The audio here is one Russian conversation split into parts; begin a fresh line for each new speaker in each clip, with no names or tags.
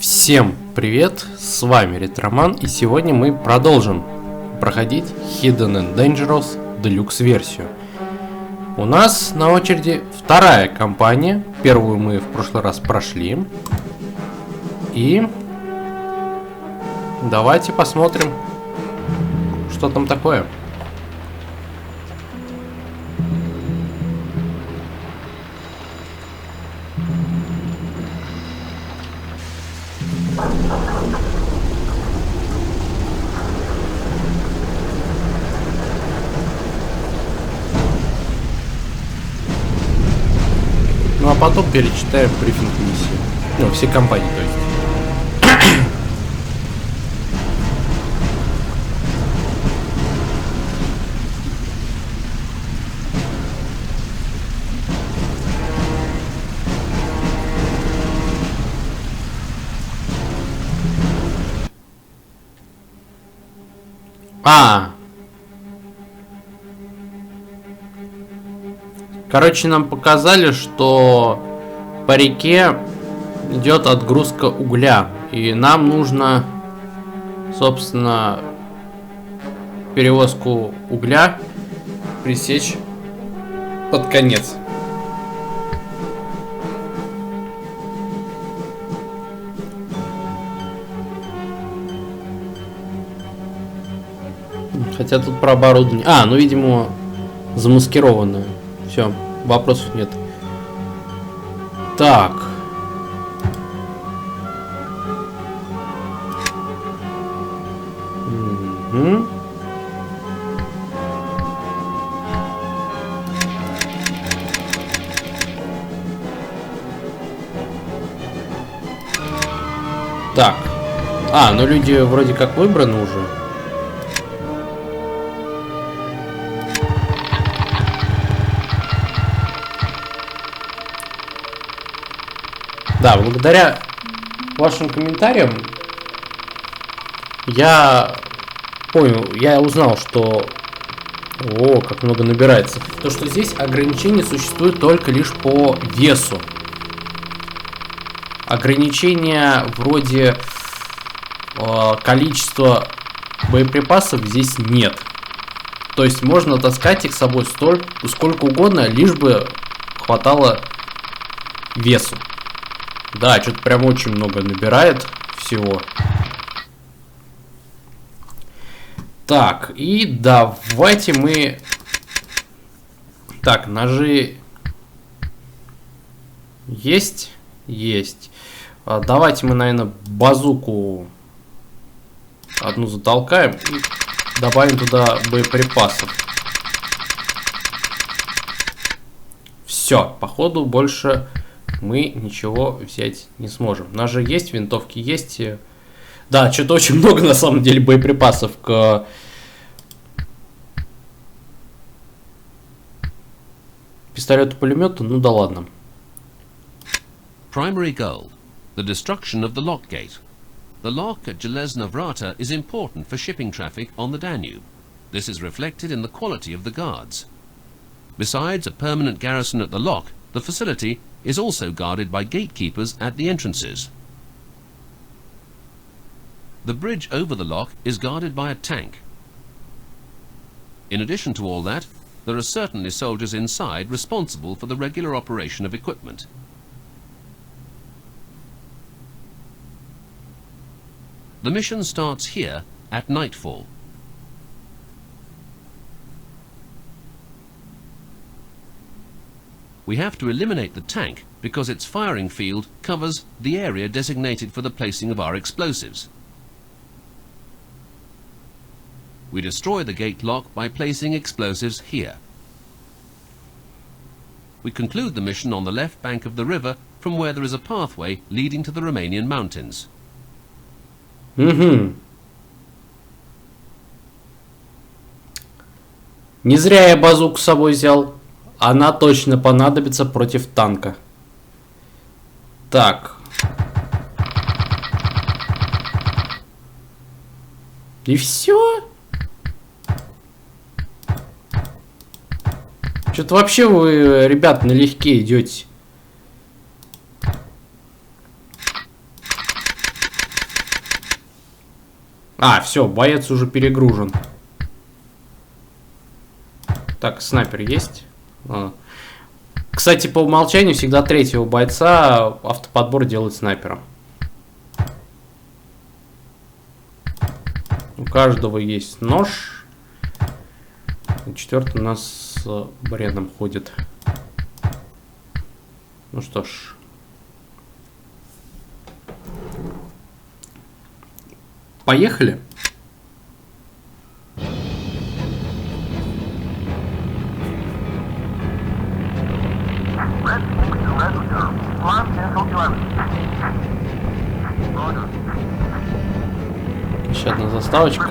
Всем привет, с вами Ретроман, и сегодня мы продолжим проходить Hidden and Dangerous Deluxe версию. У нас на очереди вторая кампания, первую мы в прошлый раз прошли. И давайте посмотрим, что там такое. Ну а потом перечитаем брифинг миссии. Ну, все компании, то есть. Короче, нам показали, что по реке идет отгрузка угля. И нам нужно, собственно, перевозку угля пресечь под конец. Хотя тут про оборудование. Ну, видимо, замаскированное. Все, вопросов нет. Так. Угу. Так. Ну люди вроде как выбраны уже. Да, благодаря вашим комментариям я понял, я узнал, что... О, как много набирается. То, что здесь ограничения существуют только лишь по весу. Ограничения вроде количества боеприпасов здесь нет. То есть можно таскать их с собой сколько угодно, лишь бы хватало весу. Да, что-то прям очень много набирает всего. Так, и давайте мы... Так, ножи... Есть? Есть. Давайте мы, наверное, базуку одну затолкаем и добавим туда боеприпасов. Все, походу больше... мы ничего взять не сможем. Ножи есть, винтовки есть. Да, что-то очень много на самом деле боеприпасов к пистолету-пулемету. Ну да ладно.
Primary goal: the destruction of the lock gate. The lock at Железная Врата is important for shipping traffic on the Danube. This is reflected in the quality of the guards. Besides a permanent garrison at the lock, the facility is also guarded by gatekeepers at the entrances. The bridge over the lock is guarded by a tank. In addition to all that, there are certainly soldiers inside responsible for the regular operation of equipment. The mission starts here at nightfall. We have to eliminate the tank because its firing field covers the area designated for the placing of our explosives. We destroy the gate lock by placing explosives here. We conclude the mission on the left bank of the river from where there is a pathway leading to the Romanian mountains.
Не зря я базуку с собой взял. Она точно понадобится против танка. Так. И все? Что-то вообще вы, ребят, налегке идете. А, все, боец уже перегружен. Так, снайпер есть. Кстати, по умолчанию всегда третьего бойца автоподбор делает снайпером. У каждого есть нож. Четвертый у нас с бредом ходит. Ну что ж. Поехали. Еще одна заставочка.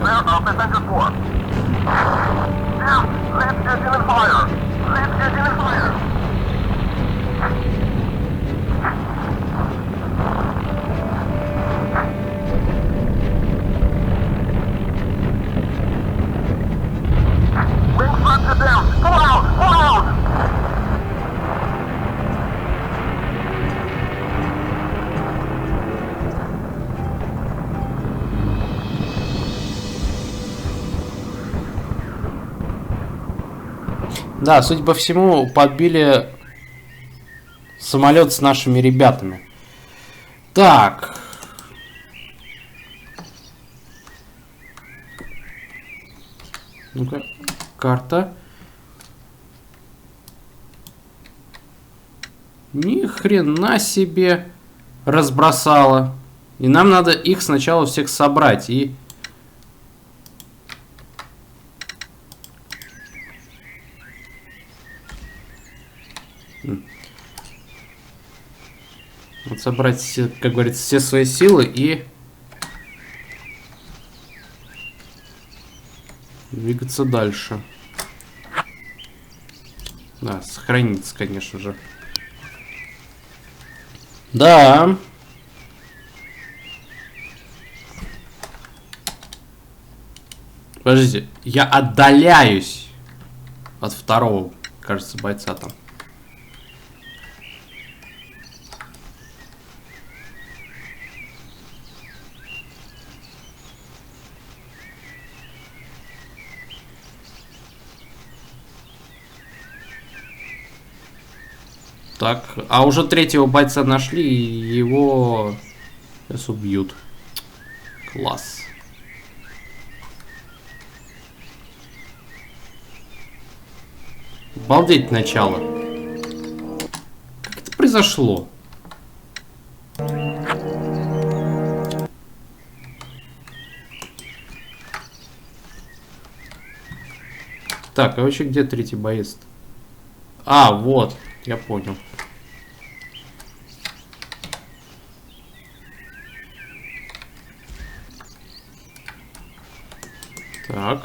Да, судя по всему, подбили самолет с нашими ребятами. Так. Ну-ка, карта. Ни хрена себе разбросала. И нам надо их сначала всех собрать и... Вот собрать, все, как говорится, все свои силы и двигаться дальше. Да, сохраниться, конечно же. Да. Подождите, я отдаляюсь от второго, кажется, бойца там. Так, а уже третьего бойца нашли, и его сейчас убьют. Класс. Обалдеть начало. Как это произошло? Так, а вообще где третий боец? А, вот, я понял. Так.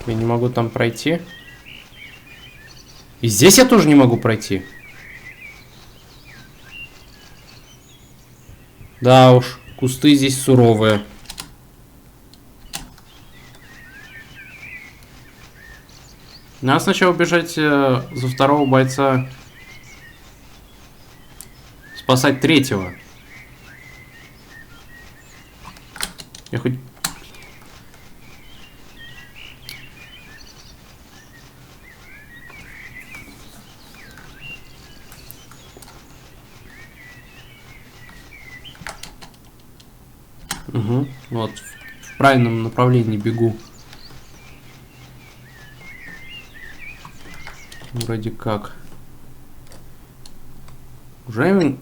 Я не могу там пройти. И здесь я тоже не могу пройти. Да уж, кусты здесь суровые. Надо сначала бежать за второго бойца. Спасать третьего. Я хоть... Угу. Вот, в правильном направлении бегу. Вроде как. Уже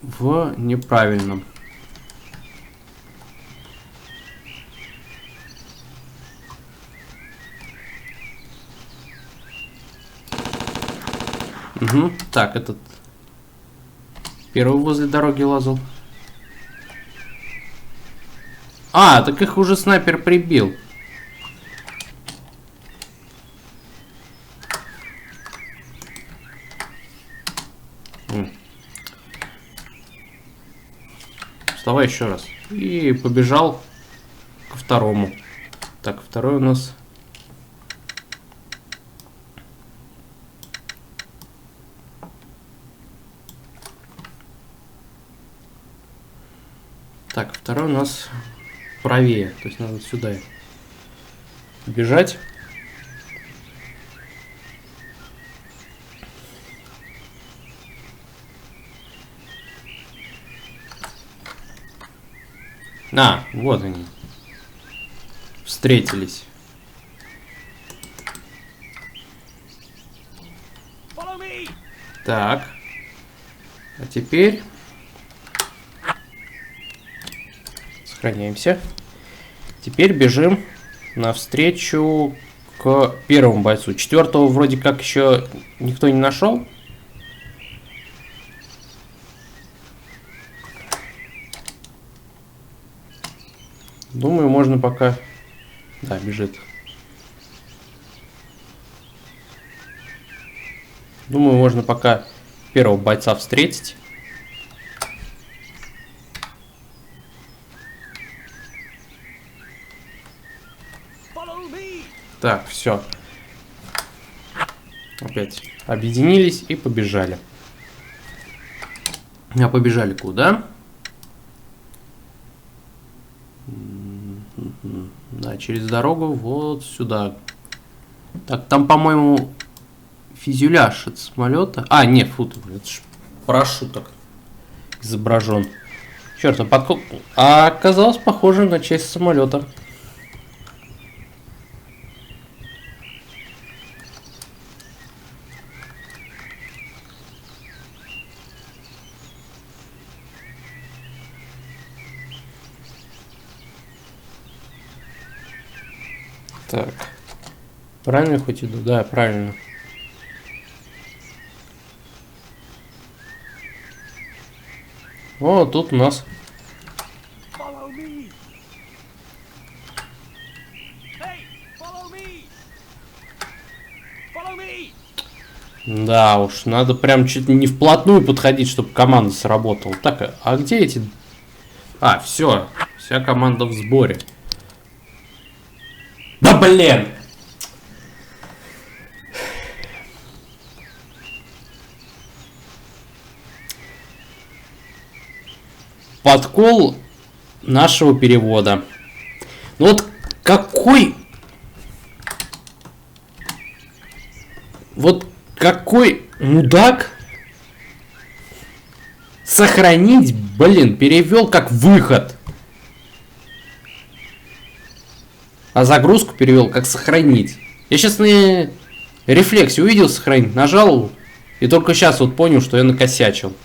в неправильном. Угу. Так, этот первый возле дороги лазал. А, так их уже снайпер прибил. Вставай еще раз. И побежал ко второму. Так, второй у нас... Так, второй у нас правее. То есть надо сюда бежать. А, вот они. Встретились. Так. А теперь сохраняемся. Теперь бежим навстречу к первому бойцу. Четвертого вроде как еще никто не нашел. Думаю, можно пока... Да, бежит. Думаю, можно пока первого бойца встретить. Так, все. Опять объединились и побежали. А побежали куда? Да, через дорогу вот сюда. Так, там, по-моему, фюзеляж от самолета. А, нет, фу, это ж парашюток изображен. Черт, а оказалось похоже на часть самолета. Так. Правильно я хоть иду? Да, правильно. О, тут у нас... Да уж, надо прям чуть не вплотную подходить, чтобы команда сработала. Так, а где эти... А, все, вся команда в сборе. Да блин! Подкол нашего перевода. Ну вот какой... Вот какой мудак сохранить, блин, перевел как выход. А загрузку перевел как сохранить. Я сейчас на рефлексе увидел сохранить, нажал и только сейчас вот понял, что я накосячил.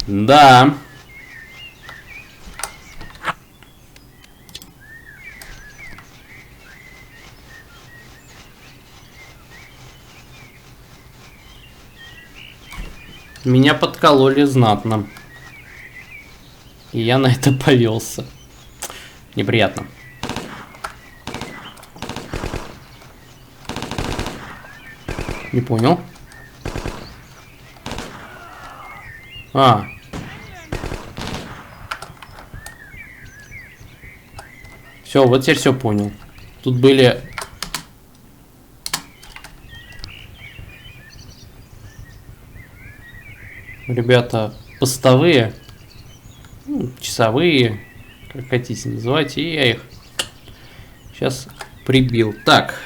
Да. Меня подкололи знатно. И я на это повелся. Неприятно. Не понял. А. Все, вот теперь все понял. Тут были... Ребята постовые, часовые, как хотите называть, и я их сейчас прибил. Так.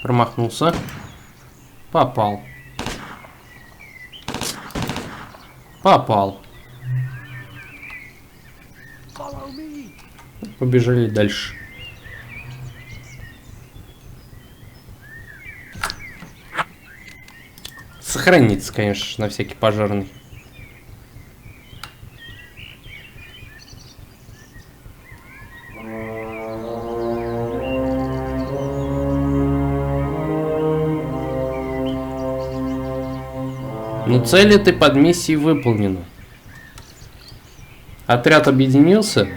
Промахнулся. Попал. Попал. Побежали дальше. Сохранится, конечно, на всякий пожарный. Но цель этой подмиссии выполнена. Отряд объединился.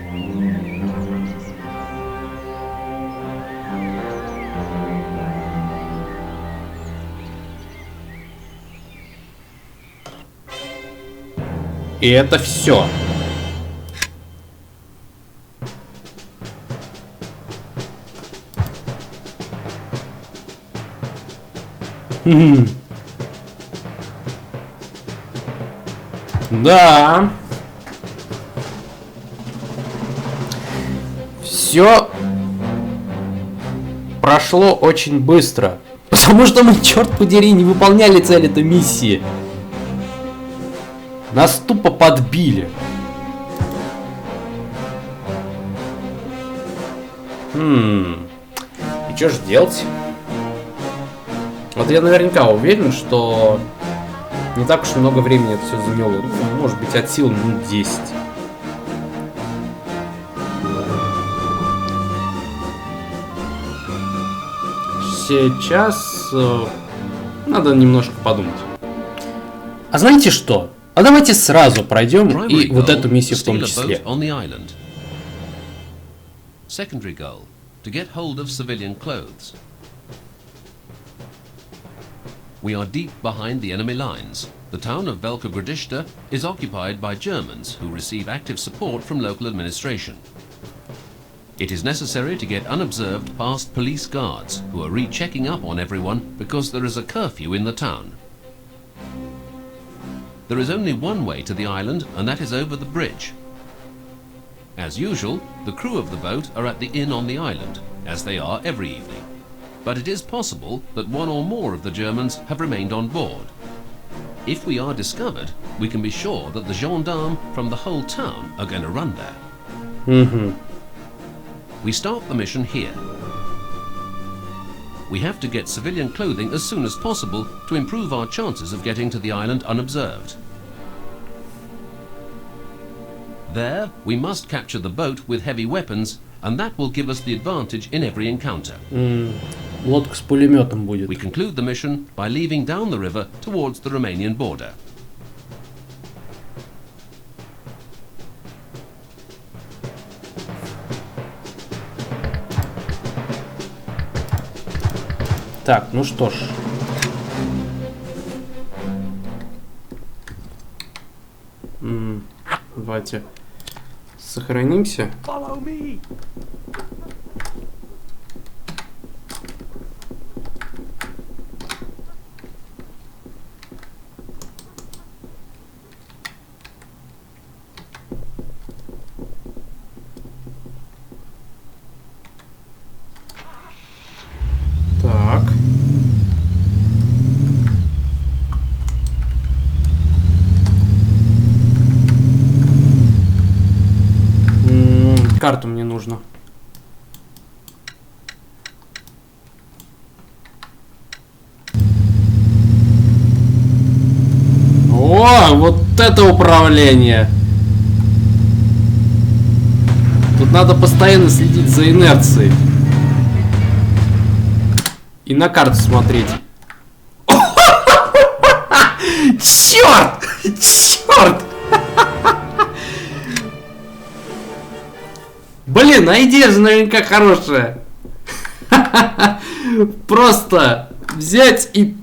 И это все. Да. Все прошло очень быстро. Потому что мы, черт подери, не выполняли цель этой миссии. Нас тупо подбили. И что же делать? Вот я наверняка уверен, что не так уж много времени это все заняло. Ну, может быть, от сил минут 10. Сейчас надо немножко подумать. А знаете что? А давайте сразу пройдем и вот эту миссию в том числе.
Secondary goal: to get hold of civilian clothes. We are deep behind the enemy lines. The town of Velka Gradishta is occupied by Germans who receive active support from local administration. It is necessary to get unobserved past police guards who are rechecking up on everyone because there is a curfew in the town. There is only one way to the island, and that is over the bridge. As usual, the crew of the boat are at the inn on the island, as they are every evening. But it is possible that one or more of the Germans have remained on board. If we are discovered, we can be sure that the gendarmes from the whole town are going to run there. We start the mission here. We have to get civilian clothing as soon as possible to improve our chances of getting to the island unobserved. There, we must capture the boat with heavy weapons, and that will give us the advantage in every encounter.
Лодка с пулеметом будет.
We conclude the mission by leaving down the river towards the Romanian border.
Так, ну что ж. Давайте сохранимся. Так. Карту мне нужно. О, вот это управление! Тут надо постоянно следить за инерцией. И на карту смотреть. Черт! Черт! Блин, а идея же наверняка хорошая. Просто взять и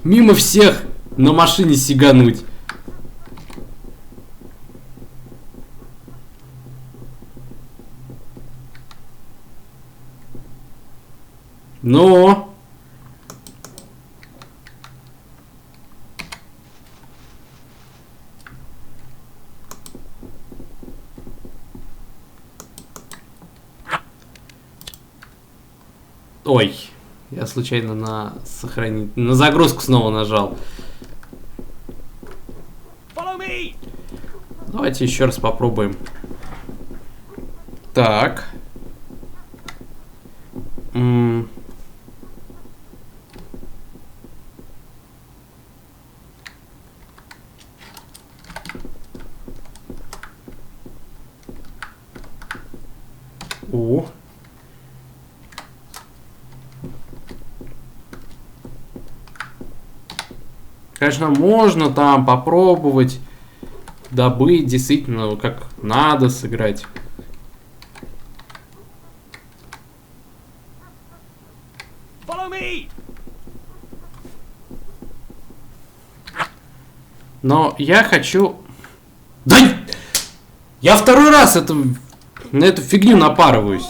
мимо всех на машине сигануть. Ну? Ой, я случайно на сохранить, на загрузку снова нажал. Давайте еще раз попробуем. Так. О. Конечно, можно там попробовать добыть действительно как надо сыграть. Но я хочу... Да! Я второй раз на эту фигню напарываюсь.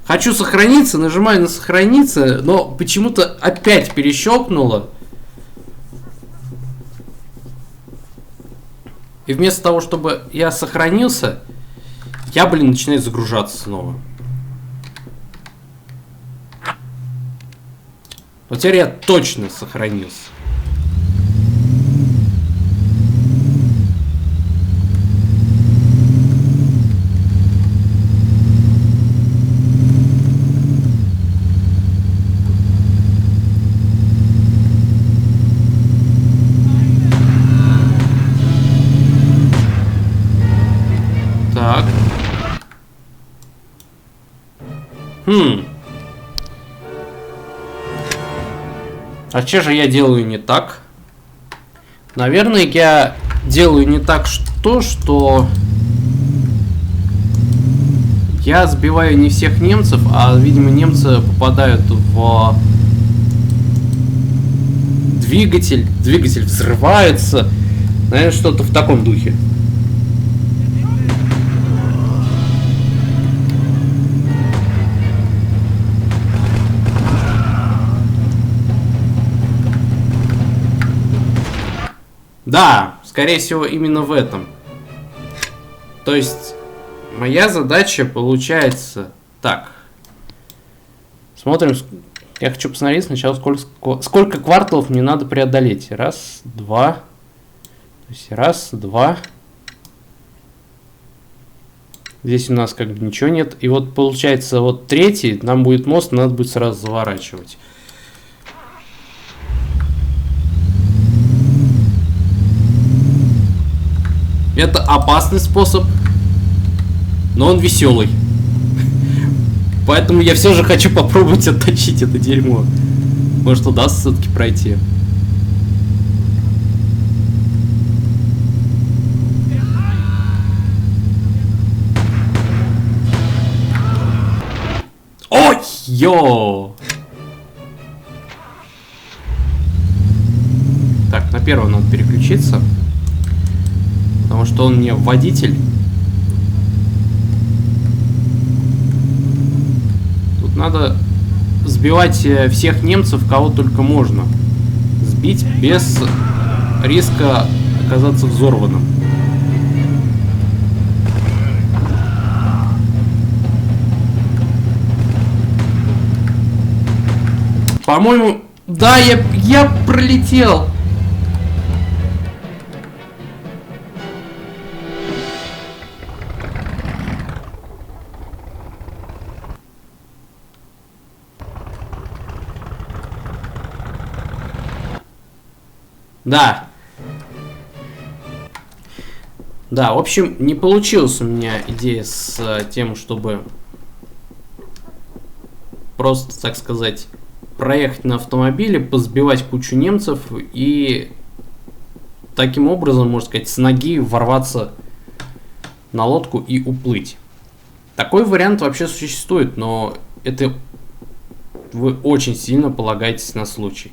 Хочу сохраниться, нажимаю на сохраниться, но почему-то опять перещелкнуло. И вместо того, чтобы я сохранился, я, начинаю загружаться снова. Вот теперь я точно сохранился. Так. А что же я делаю не так? Наверное, я делаю не так, что я сбиваю не всех немцев, а, видимо, немцы попадают в двигатель. Двигатель взрывается. Наверное, что-то в таком духе. Да, скорее всего, именно в этом. То есть, моя задача получается... Так. Смотрим. Я хочу посмотреть сначала, сколько кварталов мне надо преодолеть. Раз, два. То есть, раз, два. Здесь у нас как бы ничего нет. И вот получается, вот третий, нам будет мост, надо будет сразу заворачивать. Это опасный способ, но он веселый. Поэтому я все же хочу попробовать отточить это дерьмо. Может, удастся все-таки пройти. Ой, йо! Так, на первого надо переключиться. Потому что он мне водитель. Тут надо сбивать всех немцев, кого только можно. Сбить без риска оказаться взорванным. По-моему, да, я пролетел. Да. Да, в общем, не получилась у меня идея с тем, чтобы просто, так сказать, проехать на автомобиле, позбивать кучу немцев и таким образом, можно сказать, с ноги ворваться на лодку и уплыть. Такой вариант вообще существует, но это вы очень сильно полагаетесь на случай.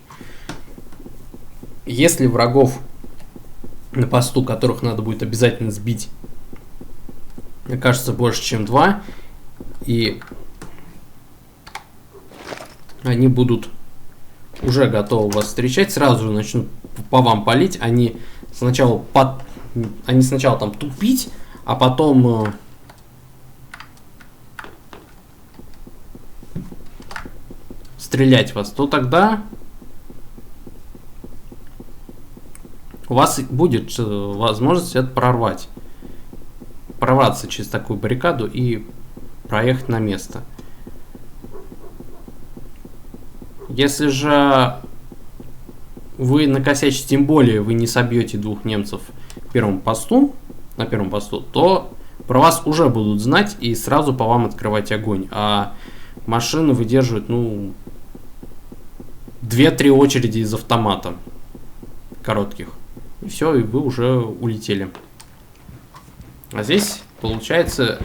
Если врагов на посту, которых надо будет обязательно сбить, окажется больше, чем 2, и они будут уже готовы вас встречать, сразу же начнут по вам палить, они сначала там тупить, а потом стрелять в вас, то тогда у вас будет возможность это прорваться через такую баррикаду и проехать на место. Если же вы накосячите, тем более вы не собьете 2 немцев на первом посту, то про вас уже будут знать и сразу по вам открывать огонь. А машины выдерживают, 2-3 очереди из автомата коротких. И все, и вы уже улетели. А здесь, получается,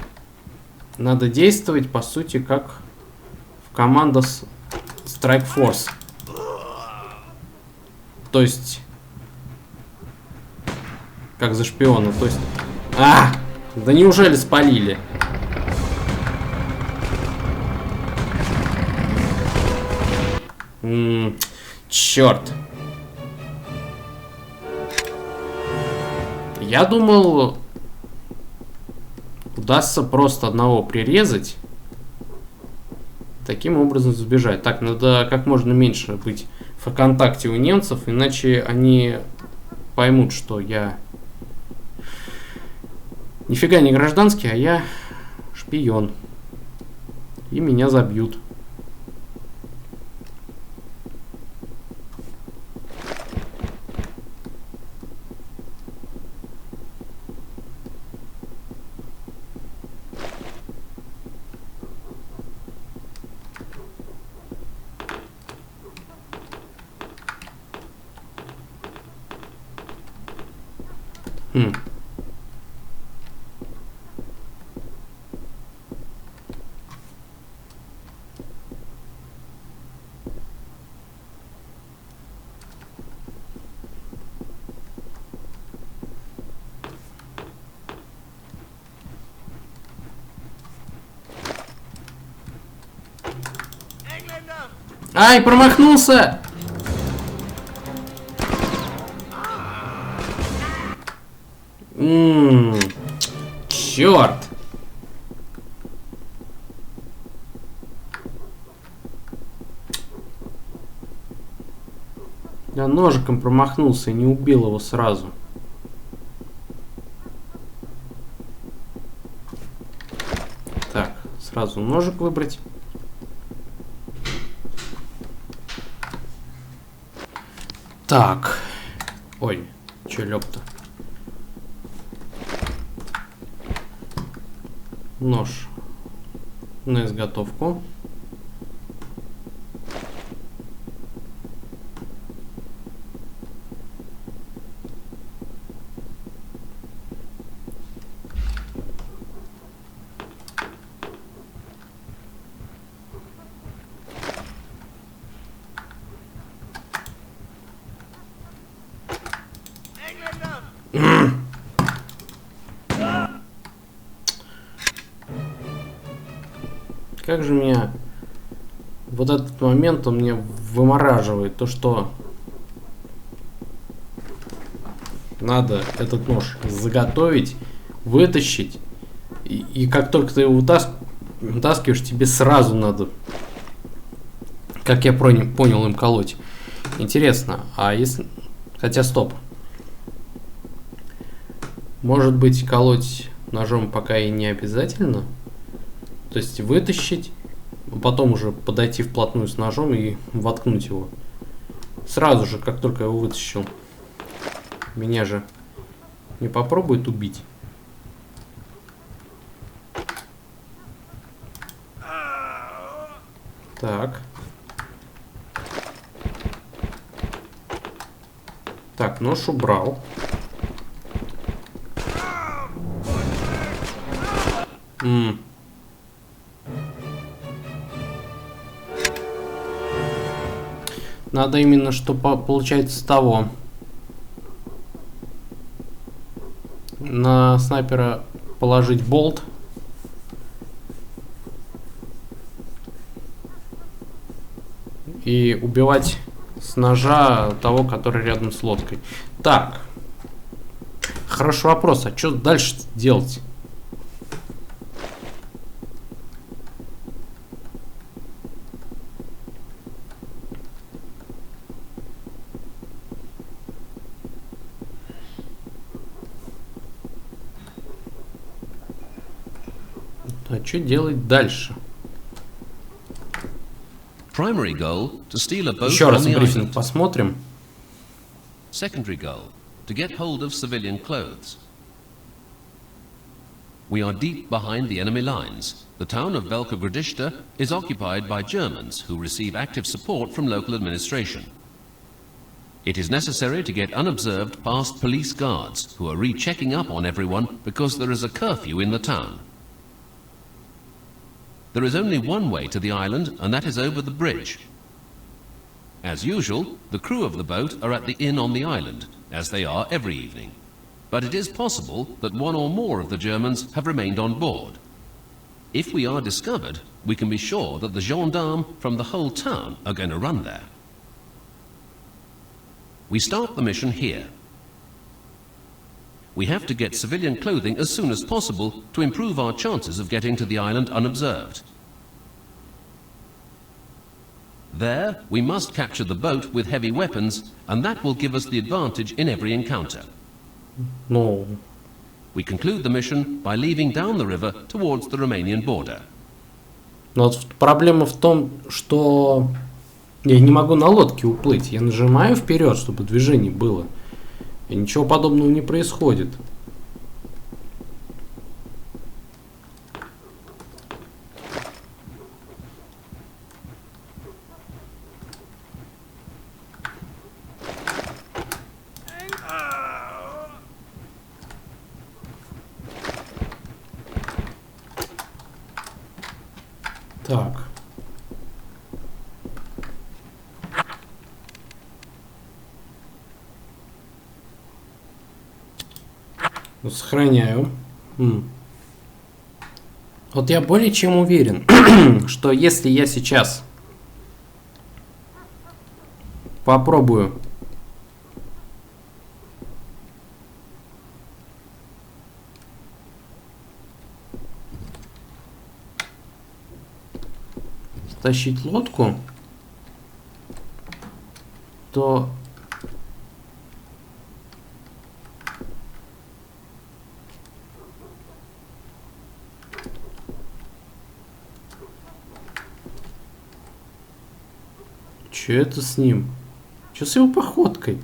надо действовать, по сути, как в команда Strike Force. То есть... Как за шпиона, то есть... Да неужели спалили? Черт. Я думал, удастся просто одного прирезать. Таким образом сбежать. Так, надо как можно меньше быть в контакте у немцев, иначе они поймут, что я нифига не гражданский, а я шпион. И меня забьют. Ай, промахнулся! Черт! Я ножиком промахнулся и не убил его сразу. Так, сразу ножик выбрать. Так. Ой, чё лёг-то? Нож на изготовку. Как же меня вот этот момент, он меня вымораживает. То, что надо этот нож заготовить, вытащить. И как только ты его вытаскиваешь, тебе сразу надо, как я понял, им колоть. Интересно, а если... Хотя стоп. Может быть, колоть ножом пока и не обязательно? То есть вытащить, потом уже подойти вплотную с ножом и воткнуть его. Сразу же, как только я его вытащил. Меня же не попробует убить. Так. Так, нож убрал. Надо именно, что получается с того. На снайпера положить болт. И убивать с ножа того, который рядом с лодкой. Так. Хороший вопрос. А что дальше делать? А что делать дальше?
Primary goal to steal a boat
Еще
on
раз
the
брифинг
island.
посмотрим.
Secondary goal to get hold of civilian clothes. We are deep behind the enemy lines. The town of Velka Gradishta is occupied by Germans who receive active support from local administration. It is necessary to get unobserved past police guards who are rechecking up on everyone because there is a curfew in the town. There is only one way to the island, and that is over the bridge. As usual, the crew of the boat are at the inn on the island, as they are every evening. But it is possible that one or more of the Germans have remained on board. If we are discovered, we can be sure that the gendarmes from the whole town are going to run there. We start the mission here. We have to get civilian clothing as soon as possible to improve our chances of getting to the island unobserved. There, we must capture the boat with heavy weapons, and that will give us the advantage in every encounter.
Ну,
We conclude the mission by leaving down the river towards the Romanian border.
но вот проблема в том, что я не могу на лодке уплыть. Я нажимаю вперед, чтобы движение было. И ничего подобного не происходит. Так. Ну, сохраняю. Вот я более чем уверен, что если я сейчас попробую стащить лодку, то что это с ним? Что с его походкой?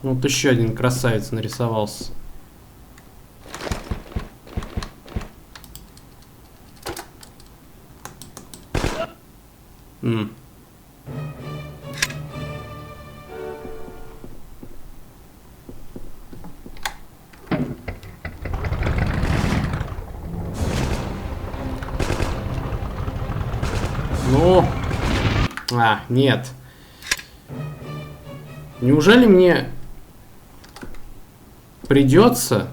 Вот еще один красавец нарисовался. Ну, нет. Неужели мне придется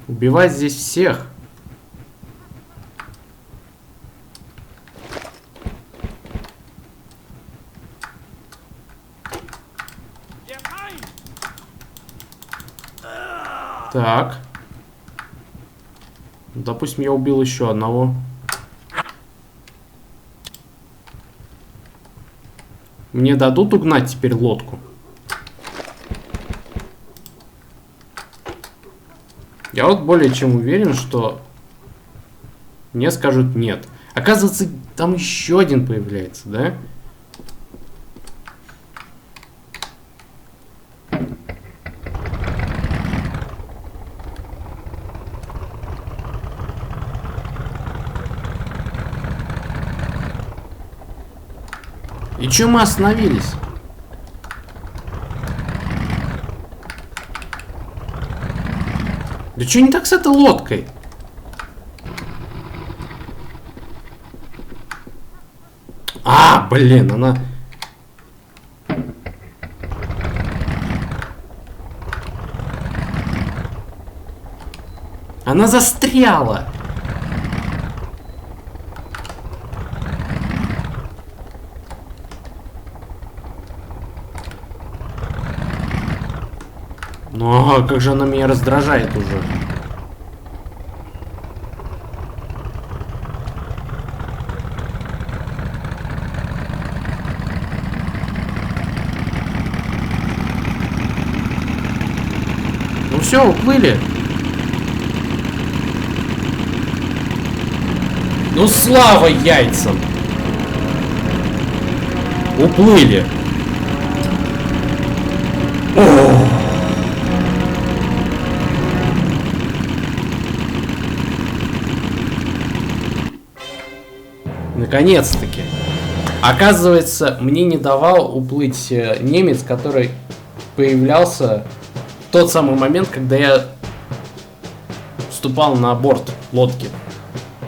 убивать здесь всех? Так. Допустим, я убил еще одного. Мне дадут угнать теперь лодку? Я вот более чем уверен, что мне скажут нет. Оказывается, там еще один появляется, да? И чё мы остановились? Да чё не так с этой лодкой? Блин, она... Она застряла! Ну, как же она меня раздражает уже. Ну все, уплыли. Ну слава яйцам. Уплыли. О! Наконец-таки. Оказывается, мне не давал уплыть немец, который появлялся в тот самый момент, когда я вступал на борт лодки.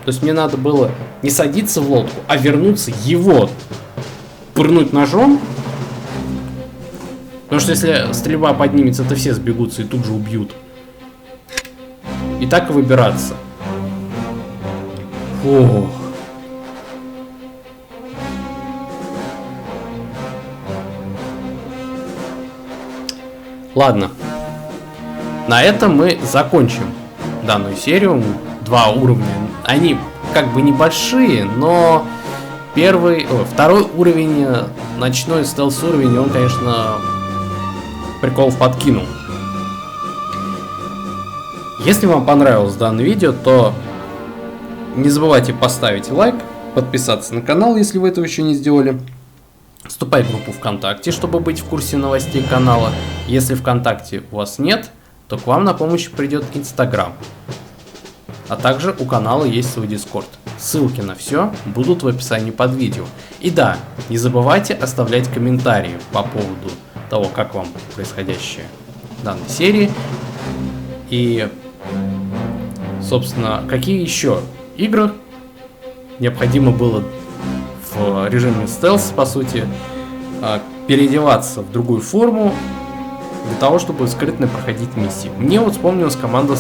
То есть мне надо было не садиться в лодку, а вернуться, его пырнуть ножом. Потому что если стрельба поднимется, то все сбегутся и тут же убьют. И так и выбираться. Фух. Ладно. На этом мы закончим данную серию. 2 уровня. Они как бы небольшие, но второй уровень, ночной стелс уровень, он, конечно, приколов подкинул. Если вам понравилось данное видео, то не забывайте поставить лайк, подписаться на канал, если вы этого еще не сделали. Вступай в группу ВКонтакте, чтобы быть в курсе новостей канала. Если ВКонтакте у вас нет, то к вам на помощь придет Инстаграм. А также у канала есть свой Дискорд. Ссылки на все будут в описании под видео. И да, не забывайте оставлять комментарии по поводу того, как вам происходящее в данной серии. И, собственно, какие еще игры необходимо было в режиме стелс, по сути, переодеваться в другую форму для того, чтобы скрытно проходить миссии. Мне вот вспомнилась команда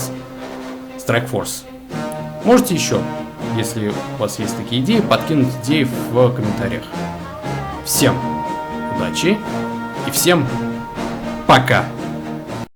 Strike Force. Можете еще, если у вас есть такие идеи, подкинуть идеи в комментариях. Всем удачи и всем пока!